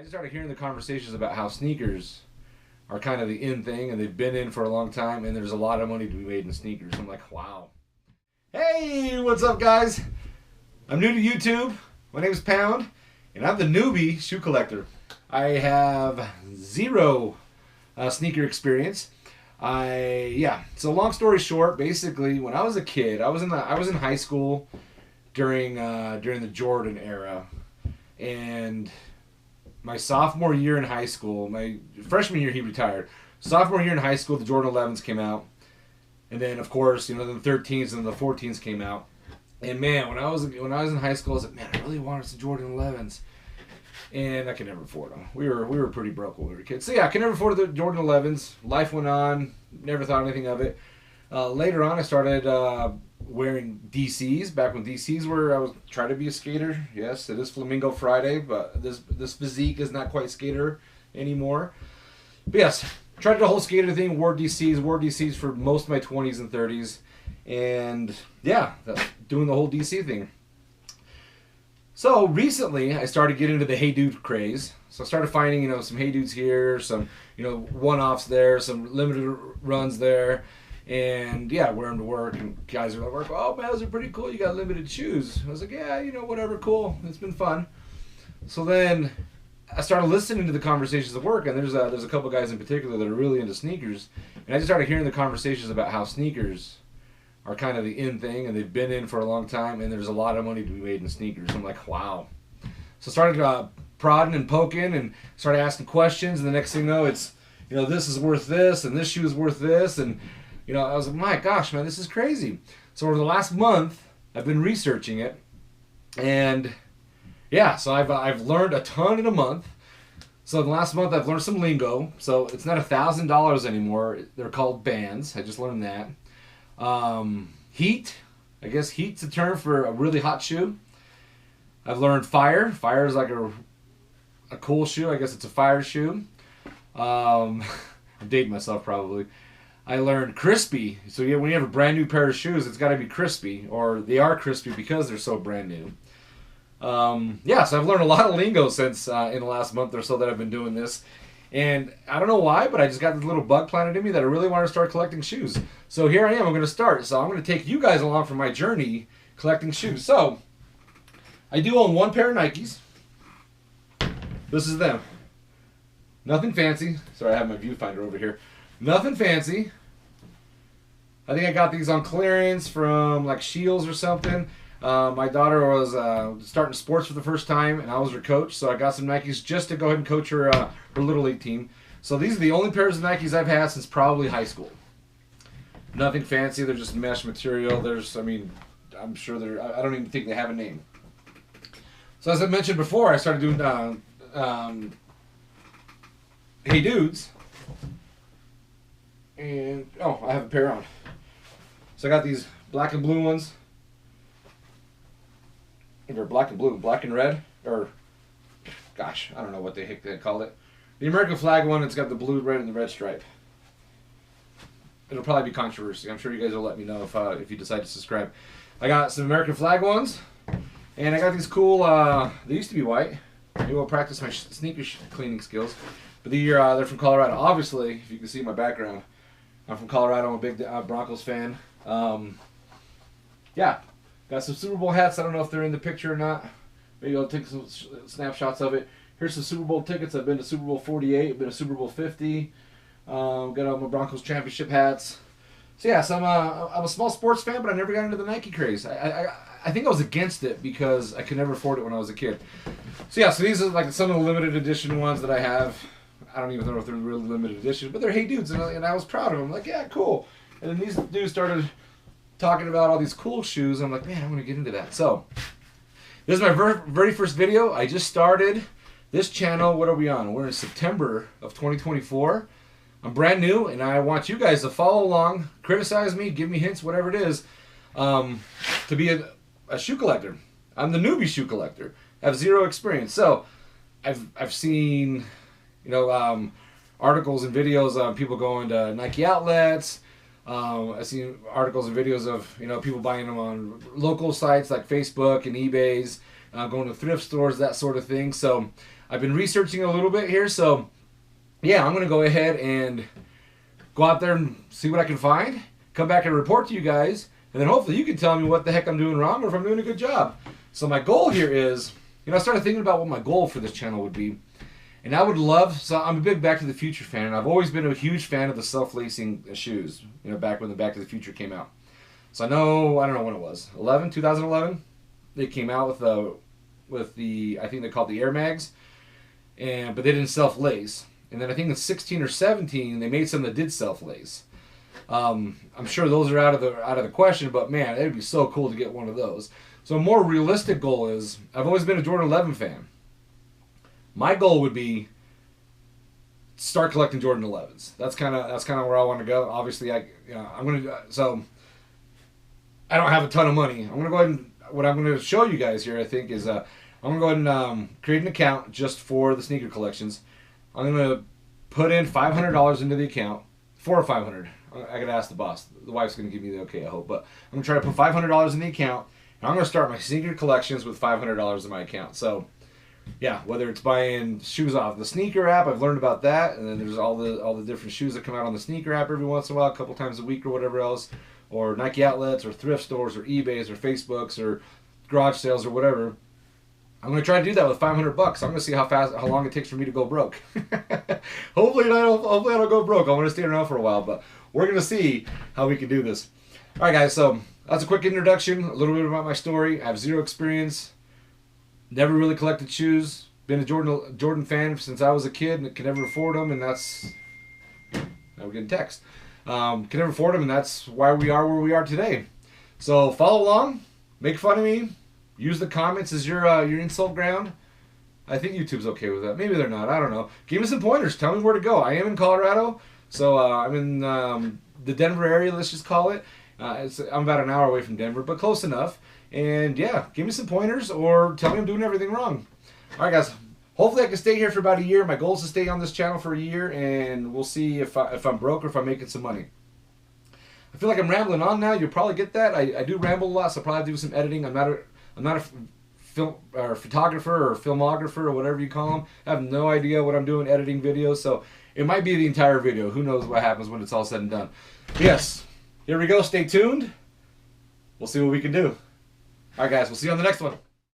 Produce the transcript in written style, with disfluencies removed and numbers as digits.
just started hearing the conversations about how sneakers are kind of the in thing, and they've been in for a long time, and there's a lot of money to be made in sneakers. I'm like, wow. Hey, what's up, guys? I'm new to YouTube. My name is Pound, and I'm the newbie shoe collector. I have zero sneaker experience. So long story short, basically, when I was a kid, I was in high school during the Jordan era, and my sophomore year in high school, my freshman year he retired. Sophomore year in high school, the Jordan 11s came out, and then of course, then the 13s and the 14s came out. And man, when I was in high school, I was like, man, I really wanted some Jordan 11s, and I could never afford them. We were pretty broke when we were kids. So yeah, I could never afford the Jordan 11s. Life went on. Never thought anything of it. Later on, I started wearing DCs. Back when DCs were, I was trying to be a skater. Yes, it is Flamingo Friday, but this physique is not quite skater anymore. But yes, tried the whole skater thing. Wore DCs for most of my 20s and 30s, and yeah, doing the whole DC thing. So recently, I started getting into the Hey Dude craze. So I started finding, some Hey Dudes here, some, one-offs there, some limited runs there, and yeah, wear them to work. And guys are like, "Oh man, those are pretty cool. You got limited shoes." I was like, "Yeah, whatever, cool. It's been fun." So then I started listening to the conversations at work, and there's a couple guys in particular that are really into sneakers, and I just started hearing the conversations about how sneakers are kind of the in thing, and they've been in for a long time, and there's a lot of money to be made in sneakers. I'm like, wow. So I started prodding and poking and started asking questions, and the next thing you know, it's, this is worth this, and this shoe is worth this, and, I was like, my gosh, man, this is crazy. So over the last month, I've been researching it, and yeah, so I've learned a ton in a month. So in the last month, I've learned some lingo. So it's not $1,000 anymore. They're called bands. I just learned that. Heat. I guess heat's a term for a really hot shoe. I've learned fire. Fire is like a cool shoe. I guess it's a fire shoe. I'm dating myself probably. I learned crispy. So yeah, when you have a brand new pair of shoes, it's got to be crispy, or they are crispy because they're so brand new. So I've learned a lot of lingo since in the last month or so that I've been doing this. And I don't know why, but I just got this little bug planted in me that I really want to start collecting shoes. So here I am. I'm going to start. So I'm going to take you guys along for my journey collecting shoes. So I do own one pair of Nikes. This is them. Nothing fancy. Sorry, I have my viewfinder over here. Nothing fancy. I think I got these on clearance from like Shields or something. My daughter was starting sports for the first time, and I was her coach, so I got some Nikes just to go ahead and coach her Little League team. So these are the only pairs of Nikes I've had since probably high school. Nothing fancy, they're just mesh material. I'm sure I don't even think they have a name. So as I mentioned before, I started doing Hey Dudes. And, I have a pair on. So I got these black and blue ones. They're black and blue, black and red, or gosh, I don't know what the heck they call it. The American flag one, it's got the blue, red, and the red stripe. It'll probably be controversy. I'm sure you guys will let me know if you decide to subscribe. I got some American flag ones, and I got these cool. They used to be white. Maybe I'll practice my sneaker cleaning skills. But they're from Colorado. Obviously, if you can see my background, I'm from Colorado. I'm a big Broncos fan. Yeah. Got some Super Bowl hats. I don't know if they're in the picture or not. Maybe I'll take some snapshots of it. Here's some Super Bowl tickets. I've been to Super Bowl 48. I've been to Super Bowl 50. Got all my Broncos championship hats. So yeah, I'm a small sports fan, but I never got into the Nike craze. I think I was against it because I could never afford it when I was a kid. So yeah, so these are like some of the limited edition ones that I have. I don't even know if they're really limited edition, but they're Hey Dudes, and I was proud of them. Like, yeah, cool. And then these dudes started talking about all these cool shoes. I'm like, man, I'm going to get into that. So, this is my very first video. I just started this channel. What are we on? We're in September of 2024. I'm brand new, and I want you guys to follow along, criticize me, give me hints, whatever it is, to be a shoe collector. I'm the newbie shoe collector. I have zero experience. So, I've seen, articles and videos of people going to Nike outlets. I've seen articles and videos of people buying them on local sites like Facebook and eBay's, going to thrift stores, that sort of thing. So I've been researching a little bit here, so yeah, I'm going to go ahead and go out there and see what I can find, come back and report to you guys, and then hopefully you can tell me what the heck I'm doing wrong or if I'm doing a good job. So my goal here is, I started thinking about what my goal for this channel would be. And I would love, so I'm a big Back to the Future fan, and I've always been a huge fan of the self-lacing shoes, back when the Back to the Future came out. So I don't know when it was, 2011? They came out with the, I think they called the Air Mags, but they didn't self-lace. And then I think in 16 or 17, they made some that did self-lace. I'm sure those are out of the question, but man, it'd be so cool to get one of those. So a more realistic goal is, I've always been a Jordan 11 fan. My goal would be start collecting Jordan 11s. That's kind of where I want to go. Obviously, so I don't have a ton of money. I'm gonna go ahead and what I'm gonna show you guys here, I think, is I'm gonna go ahead and create an account just for the sneaker collections. I'm gonna put in $500 into the account, $400 or $500. I gotta ask the boss. The wife's gonna give me the okay, I hope. But I'm gonna try to put $500 in the account, and I'm gonna start my sneaker collections with $500 in my account. So yeah, whether it's buying shoes off the sneaker app, I've learned about that, and then there's all the different shoes that come out on the sneaker app every once in a while, a couple times a week or whatever else, or Nike outlets or thrift stores or eBays or Facebooks or garage sales or whatever. I'm gonna try to do that with $500. I'm gonna see how long it takes for me to go broke. Hopefully I don't go broke. I'm gonna stay around for a while, but we're gonna see how we can do this. All right, guys. So that's a quick introduction, a little bit about my story. I have zero experience. Never really collected shoes. Been a Jordan fan since I was a kid and could never afford them, and that's... Now we're getting text. Could never afford them, and that's why we are where we are today. So follow along, make fun of me, use the comments as your insult ground. I think YouTube's okay with that. Maybe they're not. I don't know. Give me some pointers. Tell me where to go. I am in Colorado, so I'm in the Denver area, let's just call it. I'm about an hour away from Denver, but close enough. And yeah, give me some pointers or tell me I'm doing everything wrong. All right, guys. Hopefully I can stay here for about a year. My goal is to stay on this channel for a year, and we'll see if I'm broke or if I'm making some money. I feel like I'm rambling on now. You'll probably get that. I do ramble a lot, so I'll probably do some editing. I'm not a film or photographer or filmographer or whatever you call them. I have no idea what I'm doing editing videos, so it might be the entire video. Who knows what happens when it's all said and done. But yes, here we go. Stay tuned. We'll see what we can do. All right, guys. We'll see you on the next one.